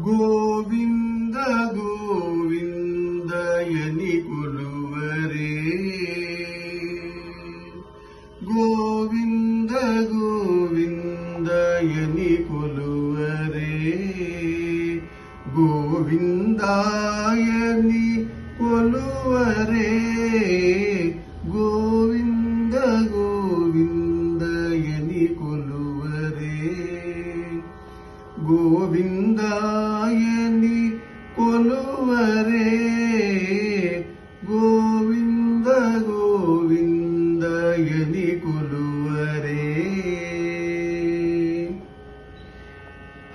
ಗೋವಿಂದ ಗೋವಿಂದ ಎನಿಕೊಲುವರೇ ಗೋವಿಂದ ಗೋವಿಂದ ಎನಿಕೊಲುವರೇ ಗೋವಿಂದಾಯನಿ ಕೊಲುವರೇ ಗೋವಿಂದ ಗೋವಿಂದ ಎನಿಕೊಲುವರೇ ಗೋವಿಂದಾಯನಿ ಕೊಲುವರೇ ಗೋವಿಂದ ಗೋವಿಂದ ಎನಿಕೊಲುವರೇ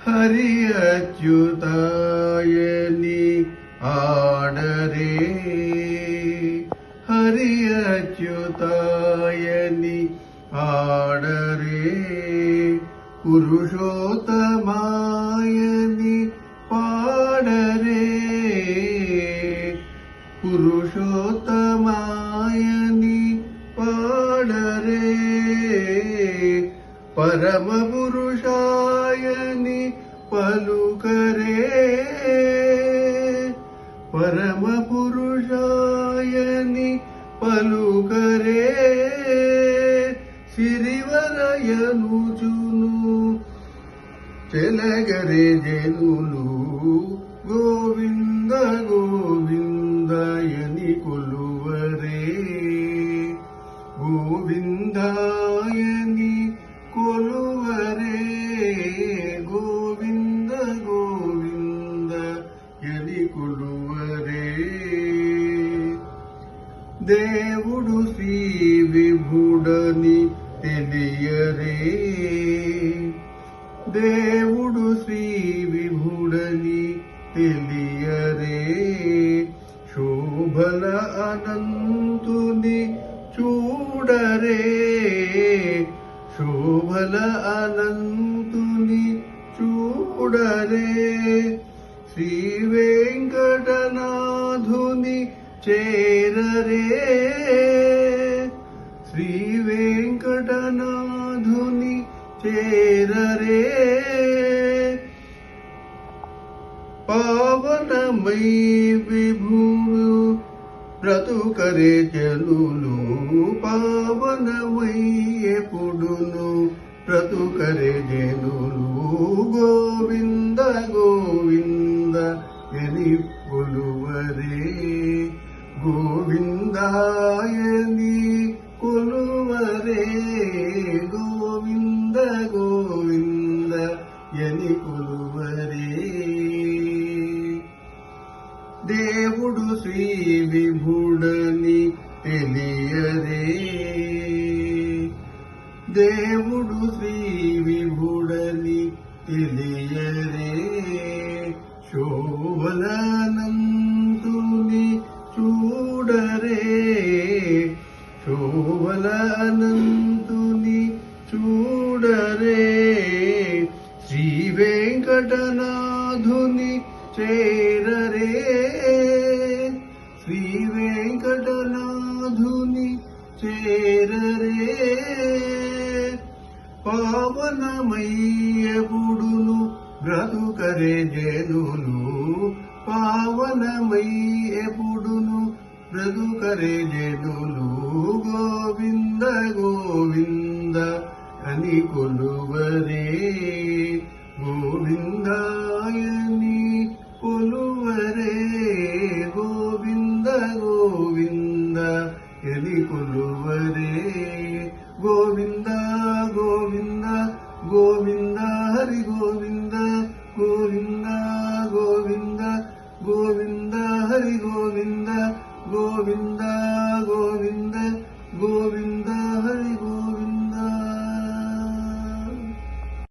ಹರಿ ಅಚ್ಯುತಾಯನಿ ಆಡರೇ ಹರಿ ಅಚ್ಯುತಾಯನಿ ಆಡರೇ ಪುರುಷೋತ್ತಮಾಯನಿ ಪಾಡರೇ ಪುರುಷೋತ್ತಮಾಯನಿ ಪಾಡರೇ ಪರಮ ಪುರುಷಾಯನಿ ಪಲುಕರೇ ಪರಮ ಪುರುಷಾಯನಿ ಪಲುಕರೇ ಸಿರಿವರಯನುಚುನು ಚೆಲಗರೆ ಜನುಲು ಗೋವಿಂದ ಗೋವಿಂದ ಎನಿಕೊಲುವರೇ ಗೋವಿಂದಾಯನಿ ಕೊಲುವರೇ ಗೋವಿಂದ ಗೋವಿಂದ ಎನಿಕೊಲುವರೇ దేవుడు శ్రీ విభుడని తెలియరే దేవుడు శ్రీ విభుడని తెలియరే శోభల అనంతుని చూడరే శోభల అనంతుని చూడరే శ్రీ వెంకటనాథుని చేరరే శ్రీ వెంకటనాథుని చేరరే పావనమై విభుడు బ్రతుకరే జనులు పావనమై ఎప్పుడును బ్రతుకరే జనులు గోవింద గోవింద ఎని కొలువరే గోవిందాయని కొలువరే గోవింద గోవింద ఎని కొలువరే దేవుడు శ్రీ విభుడని తెలియరే దేవుడు శ్రీ విభుడని తెలియరే శోభలానంతుని చూడరే శోభలానంతుని చూడరే శ్రీ వెంకటనాథుని చేరరే శ్రీ వెంకటనాథుని చేరరే పావనమయ్యపుడును బ్రతుకరే జనులు పావనమయ్యపుడును బ్రతుకరే జనులు గోవింద గోవింద అని కొలువరే గోవిందాయని కొలువరే గోవింద గోవింద అని కొలువరే గోవింద గోవింద గోవింద హరి గోవింద గోవింద గోవింద గోవింద హరి గోవింద గోవింద గోవింద గోవింద